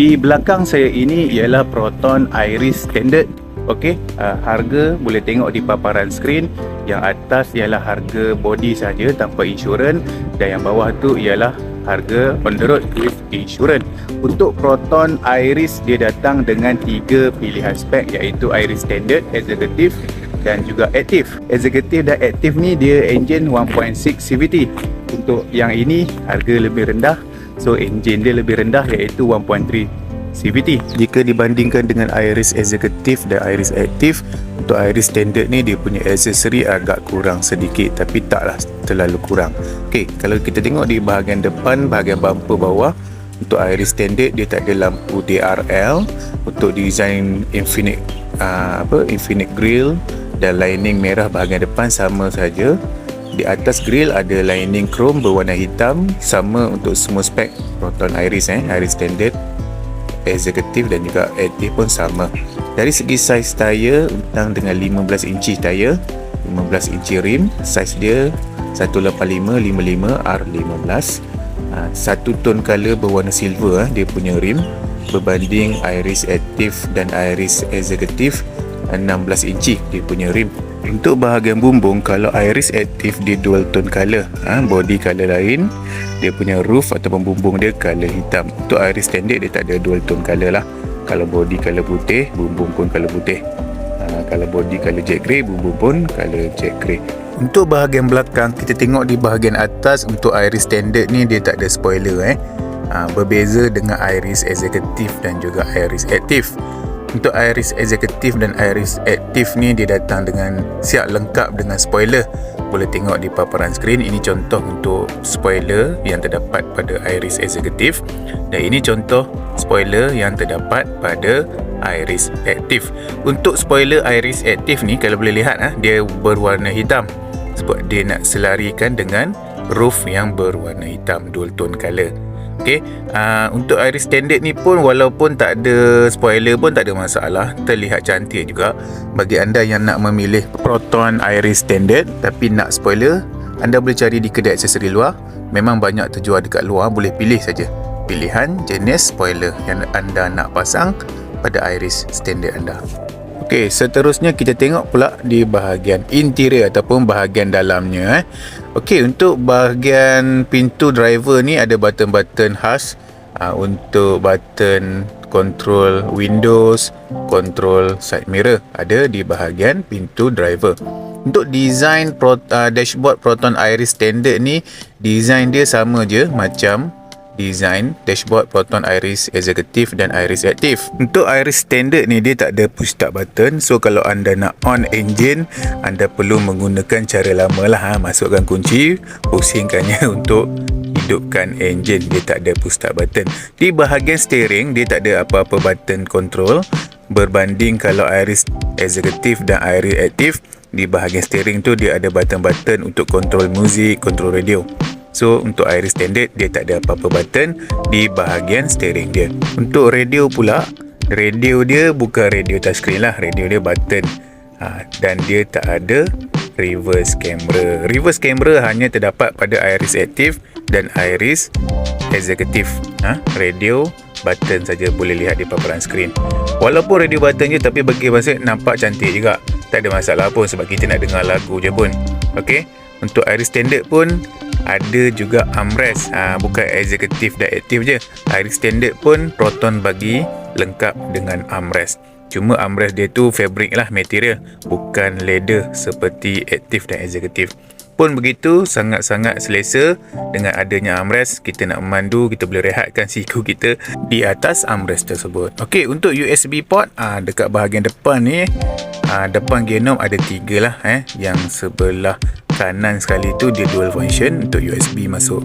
Di belakang saya ini ialah Proton Iris Standard. Okey, harga boleh tengok di paparan skrin. Yang atas ialah harga body saja tanpa insurans, dan yang bawah tu ialah harga on the road with insurans. Untuk Proton Iris, dia datang dengan 3 pilihan spek, iaitu Iris Standard, Executive dan juga Active. Executive dan Active ni dia engine 1.6 CVT. Untuk yang ini harga lebih rendah, so engine dia lebih rendah, iaitu 1.3 CVT. Jika dibandingkan dengan Iris Executive dan Iris Active, untuk Iris Standard ni dia punya aksesori agak kurang sedikit, tapi taklah terlalu kurang. Okey, kalau kita tengok di bahagian depan, bahagian bumper bawah, untuk Iris Standard dia tak ada lampu DRL. Untuk design Infinite Grille dan lining merah bahagian depan sama saja. Di atas grill ada lining chrome berwarna hitam, sama untuk semua spek Proton Iris Iris Standard, Executive dan juga Active pun sama. Dari segi saiz tayar, datang dengan 15 inci tayar, 15 inci rim, saiz dia 185/55 R15. Satu tone color berwarna silver dia punya rim, berbanding Iris Active dan Iris Executive 16 inci dia punya rim. Untuk bahagian bumbung, kalau Iris Active dia dual tone color, body color lain, dia punya roof ataupun bumbung dia color hitam. Untuk Iris Standard dia tak ada dual tone color lah. Kalau body color putih, bumbung pun color putih. Kalau body color jet grey, bumbung pun color jet grey. Untuk bahagian belakang, kita tengok di bahagian atas, untuk Iris Standard ni dia tak ada spoiler berbeza dengan Iris Executive dan juga Iris Active. Untuk Iris Executive dan Iris Active ni dia datang dengan siap lengkap dengan spoiler. Boleh tengok di paparan skrin, ini contoh untuk spoiler yang terdapat pada Iris Executive, dan ini contoh spoiler yang terdapat pada Iris Active. Untuk spoiler Iris Active ni, kalau boleh lihat dia berwarna hitam sebab dia nak selarikan dengan roof yang berwarna hitam, dual tone color. Okey, untuk Iris Standard ni pun walaupun tak ada spoiler pun tak ada masalah, terlihat cantik juga. Bagi anda yang nak memilih Proton Iris Standard tapi nak spoiler, anda boleh cari di kedai aksesori luar. Memang banyak terjual dekat luar, boleh pilih saja pilihan jenis spoiler yang anda nak pasang pada Iris Standard anda. Okey, seterusnya kita tengok pula di bahagian interior ataupun bahagian dalamnya. Okey, untuk bahagian pintu driver ni ada button-button khas untuk button control windows, control side mirror ada di bahagian pintu driver. Untuk design dashboard Proton Iris Standard ni, design dia sama je macam design dashboard Proton Iris Executive dan Iris Active. Untuk Iris Standard ni dia tak ada push start button, so kalau anda nak on engine, anda perlu menggunakan cara lama lah, masukkan kunci, pusingkannya untuk hidupkan engine. Dia tak ada push start button. Di bahagian steering dia tak ada apa-apa button control, berbanding kalau Iris Executive dan Iris Active, di bahagian steering tu dia ada button-button untuk control muzik, control radio. So untuk Iris Standard dia tak ada apa-apa button di bahagian steering dia. Untuk radio pula, radio dia bukan radio touchscreen lah, radio dia button, dan dia tak ada reverse camera. Reverse camera hanya terdapat pada Iris Active dan Iris Executive. Radio button saja, boleh lihat di paparan skrin. Walaupun radio button je, tapi bagi masa nampak cantik juga, tak ada masalah pun sebab kita nak dengar lagu je pun. Okey, untuk Iris Standard pun ada juga armrest, bukan Executive dan Active je. Iris Standard pun Proton bagi lengkap dengan armrest. Cuma armrest dia tu fabric lah, material, bukan leather seperti Active dan Executive. Pun begitu, sangat-sangat selesa dengan adanya armrest. Kita nak memandu, kita boleh rehatkan siku kita di atas armrest tersebut. Okey, untuk USB port dekat bahagian depan ni, depan genom ada 3 lah. Yang sebelah kanan sekali tu dia dual function untuk USB masuk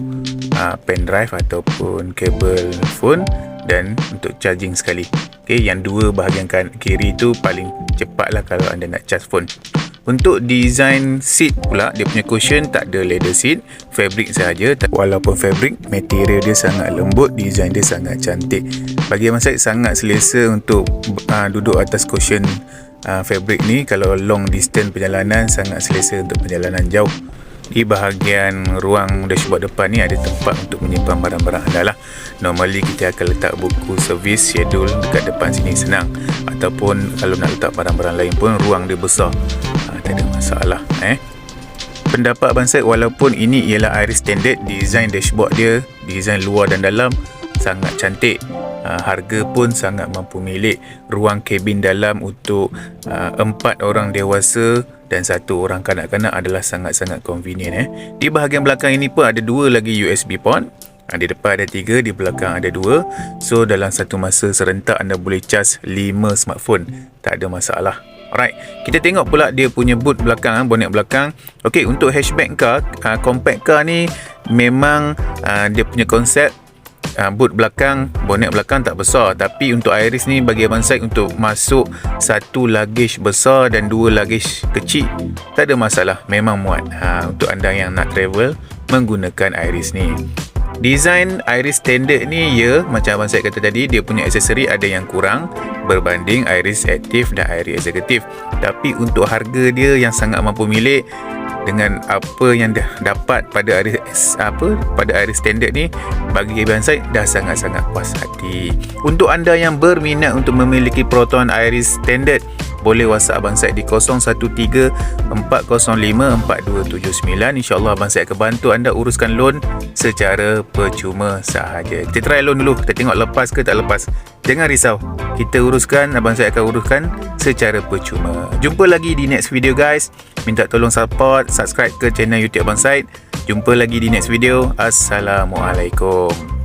pen drive ataupun kabel phone, dan untuk charging sekali. Okey, yang 2 bahagian kiri tu paling cepat lah kalau anda nak charge phone. Untuk design seat pula, dia punya cushion tak ada leather seat, fabric sahaja. Walaupun fabric, material dia sangat lembut, design dia sangat cantik. Bagi abang Syed sangat selesa untuk duduk atas cushion fabric ni. Kalau long distance perjalanan, sangat selesa untuk perjalanan jauh. Di bahagian ruang dashboard depan ni ada tempat untuk menyimpan barang-barang anda lah. Normally kita akan letak buku servis schedule dekat depan sini, senang. Ataupun kalau nak letak barang-barang lain pun ruang dia besar, tak ada masalah. Pendapat Abang Syed, walaupun ini ialah Iris standard, design dashboard dia, design luar dan dalam sangat cantik. Harga pun sangat mampu milik. Ruang kabin dalam untuk 4 orang dewasa dan 1 orang kanak-kanak adalah sangat-sangat convenient. Di bahagian belakang ini pun ada 2 lagi USB port. Di depan ada 3, di belakang ada 2. So dalam satu masa serentak anda boleh charge 5 smartphone, tak ada masalah. Alright, kita tengok pula dia punya boot belakang, bonet belakang. Okey, untuk hatchback car, compact car ni memang dia punya konsep boot belakang, bonet belakang tak besar. Tapi untuk Iris ni bagi Abang Syed untuk masuk 1 luggage besar dan 2 luggage kecil, tak ada masalah, memang muat. Untuk anda yang nak travel menggunakan Iris ni. Design Iris standard ni, ya, macam Abang Syed kata tadi, dia punya aksesori ada yang kurang berbanding Iris Active dan Iris Executive. Tapi untuk harga dia yang sangat mampu milik, dengan apa yang dah dapat pada Iris standard ni, bagi Abang Syed dah sangat-sangat puas hati. Untuk anda yang berminat untuk memiliki Proton Iris standard, boleh WhatsApp Abang Syed di 0134054279. InsyaAllah Abang Syed akan bantu anda uruskan loan secara percuma sahaja. Kita try loan dulu, kita tengok lepas ke tak lepas. Jangan risau, kita uruskan, Abang Syed akan uruskan secara percuma. Jumpa lagi di next video guys. Minta tolong support, subscribe ke channel YouTube Abang Syed. Jumpa lagi di next video. Assalamualaikum.